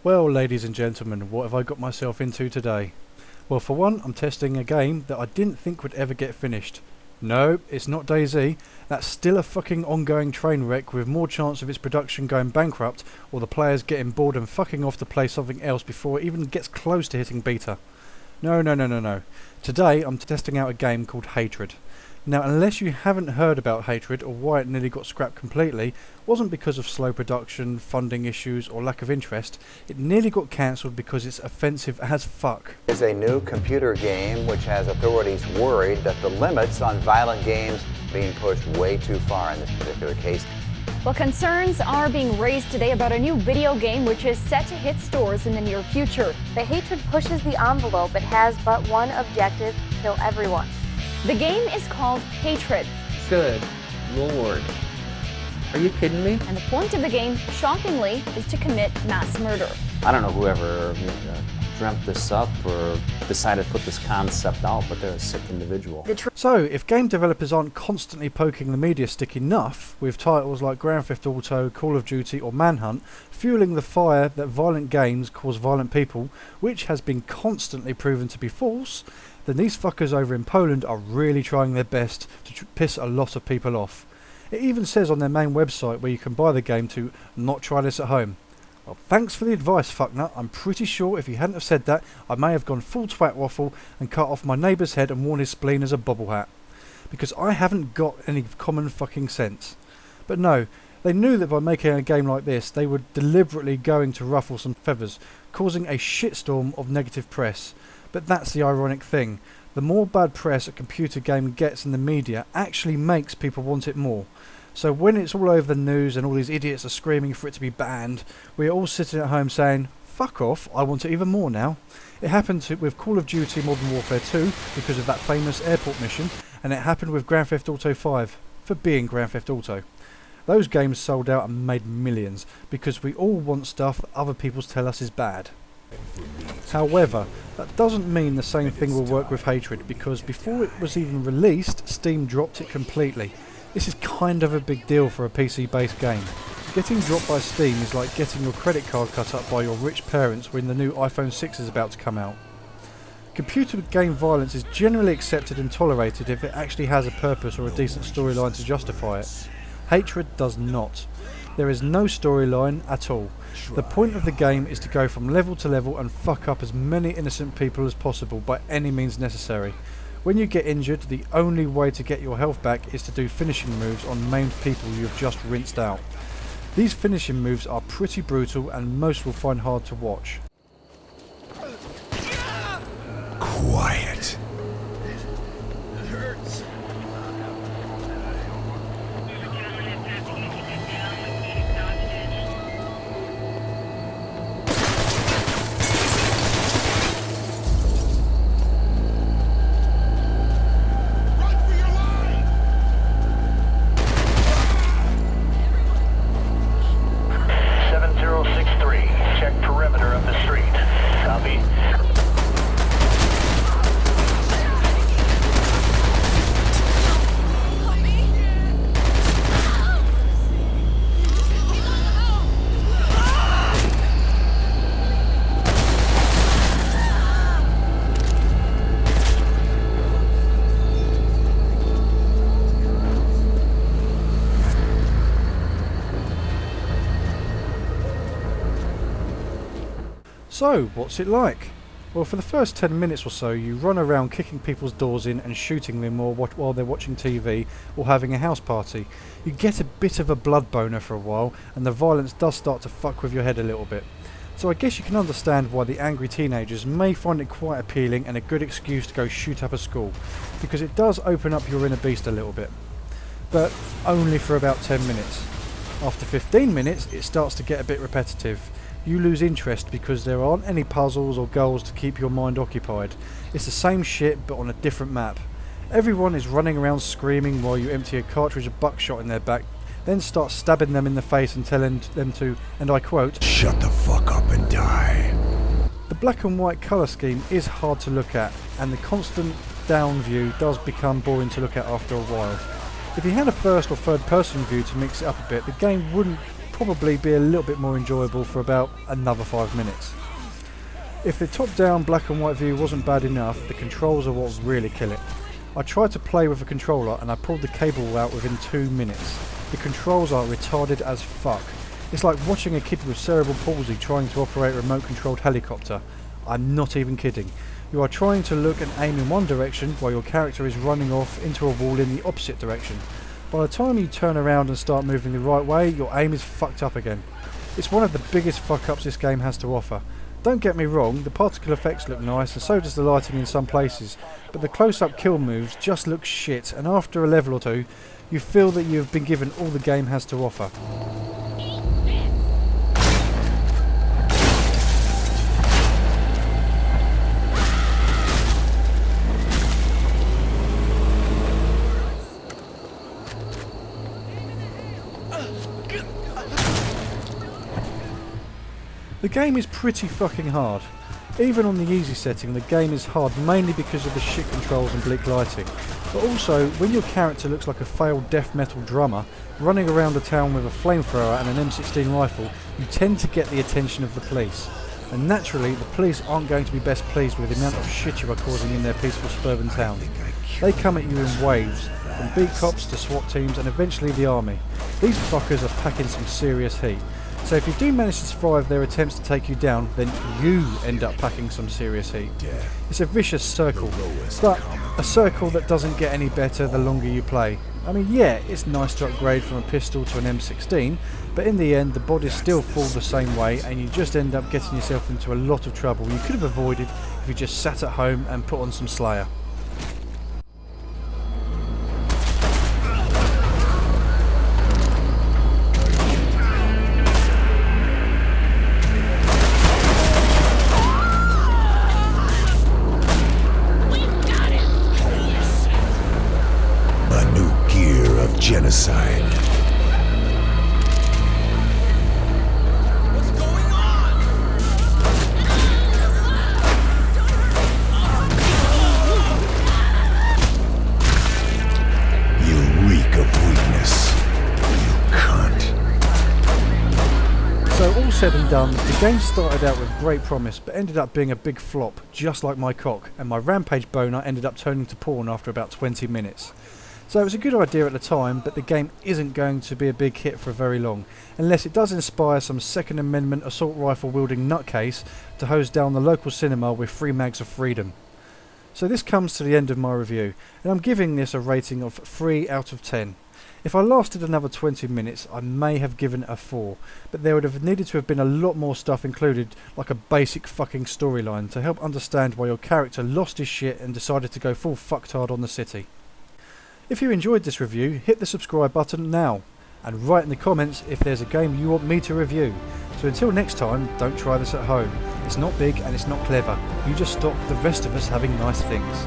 Well, ladies and gentlemen, what have I got myself into today? Well, for one, I'm testing a game that I didn't think would ever get finished. No, it's not DayZ. That's still a fucking ongoing train wreck with more chance of its production going bankrupt or the players getting bored and fucking off to play something else before it even gets close to hitting beta. No. Today, I'm testing out a game called Hatred. Now, unless you haven't heard about Hatred or why it nearly got scrapped completely, wasn't because of slow production, funding issues or lack of interest. It nearly got cancelled because it's offensive as fuck. Is a new computer game which has authorities worried that the limits on violent games being pushed way too far in this particular case. Well, concerns are being raised today about a new video game which is set to hit stores in the near future. The Hatred pushes the envelope. It has but one objective: kill everyone. The game is called Hatred. Good Lord. Are you kidding me? And the point of the game, shockingly, is to commit mass murder. I don't know whoever dreamt this up or decided to put this concept out, but they're a sick individual. So, if game developers aren't constantly poking the media stick enough, with titles like Grand Theft Auto, Call of Duty or Manhunt, fueling the fire that violent games cause violent people, which has been constantly proven to be false, then these fuckers over in Poland are really trying their best to piss a lot of people off. It even says on their main website where you can buy the game to not try this at home. Well, thanks for the advice, fucknut. I'm pretty sure if you hadn't have said that, I may have gone full twat waffle and cut off my neighbour's head and worn his spleen as a bobble hat. Because I haven't got any common fucking sense. But no, they knew that by making a game like this, they were deliberately going to ruffle some feathers, causing a shitstorm of negative press. But that's the ironic thing. The more bad press a computer game gets in the media actually makes people want it more. So when it's all over the news and all these idiots are screaming for it to be banned, we're all sitting at home saying, fuck off, I want it even more now. It happened with Call of Duty Modern Warfare 2 because of that famous airport mission, and it happened with Grand Theft Auto 5 for being Grand Theft Auto. Those games sold out and made millions because we all want stuff that other people tell us is bad. However, that doesn't mean the same thing will work with Hatred, because before it was even released, Steam dropped it completely. This is kind of a big deal for a PC-based game. Getting dropped by Steam is like getting your credit card cut up by your rich parents when the new iPhone 6 is about to come out. Computer game violence is generally accepted and tolerated if it actually has a purpose or a decent storyline to justify it. Hatred does not. There is no storyline at all. The point of the game is to go from level to level and fuck up as many innocent people as possible by any means necessary. When you get injured, the only way to get your health back is to do finishing moves on maimed people you've just rinsed out. These finishing moves are pretty brutal and most will find hard to watch. Quiet. So, what's it like? Well, for the first 10 minutes or so, you run around kicking people's doors in and shooting them while they're watching TV or having a house party. You get a bit of a blood boner for a while, and the violence does start to fuck with your head a little bit. So I guess you can understand why the angry teenagers may find it quite appealing and a good excuse to go shoot up a school, because it does open up your inner beast a little bit. But only for about 10 minutes. After 15 minutes, it starts to get a bit repetitive. You lose interest because there aren't any puzzles or goals to keep your mind occupied. It's the same shit but on a different map. Everyone is running around screaming while you empty a cartridge of buckshot in their back, then start stabbing them in the face and telling them to, and I quote, "Shut the fuck up and die." The black and white colour scheme is hard to look at, and the constant down view does become boring to look at after a while. If you had a first or third person view to mix it up a bit, the game wouldn't probably be a little bit more enjoyable for about another 5 minutes. If the top-down black and white view wasn't bad enough, the controls are what really kill it. I tried to play with a controller and I pulled the cable out within 2 minutes. The controls are retarded as fuck. It's like watching a kid with cerebral palsy trying to operate a remote-controlled helicopter. I'm not even kidding. You are trying to look and aim in one direction while your character is running off into a wall in the opposite direction. By the time you turn around and start moving the right way, your aim is fucked up again. It's one of the biggest fuck-ups this game has to offer. Don't get me wrong, the particle effects look nice and so does the lighting in some places, but the close-up kill moves just look shit, and after a level or two, you feel that you have been given all the game has to offer. The game is pretty fucking hard. Even on the easy setting, the game is hard mainly because of the shit controls and bleak lighting. But also, when your character looks like a failed death metal drummer, running around the town with a flamethrower and an M16 rifle, you tend to get the attention of the police. And naturally, the police aren't going to be best pleased with the amount of shit you are causing in their peaceful suburban town. They come at you in waves, from beat cops to SWAT teams and eventually the army. These fuckers are packing some serious heat. So if you do manage to survive their attempts to take you down, then you end up packing some serious heat. It's a vicious circle, but a circle that doesn't get any better the longer you play. I mean, yeah, it's nice to upgrade from a pistol to an M16, but in the end the bodies still fall the same way and you just end up getting yourself into a lot of trouble you could have avoided if you just sat at home and put on some Slayer. Genocide. What's going on? You reek of weakness, you cunt. So all said and done, the game started out with great promise but ended up being a big flop, just like my cock, and my rampage boner ended up turning to porn after about 20 minutes. So it was a good idea at the time, but the game isn't going to be a big hit for very long, unless it does inspire some Second Amendment assault rifle wielding nutcase to hose down the local cinema with 3 mags of freedom. So this comes to the end of my review, and I'm giving this a rating of 3 out of 10. If I lasted another 20 minutes, I may have given it a 4, but there would have needed to have been a lot more stuff included, like a basic fucking storyline, to help understand why your character lost his shit and decided to go full fucktard on the city. If you enjoyed this review, hit the subscribe button now, and write in the comments if there's a game you want me to review. So until next time, don't try this at home. It's not big and it's not clever. You just stop the rest of us having nice things.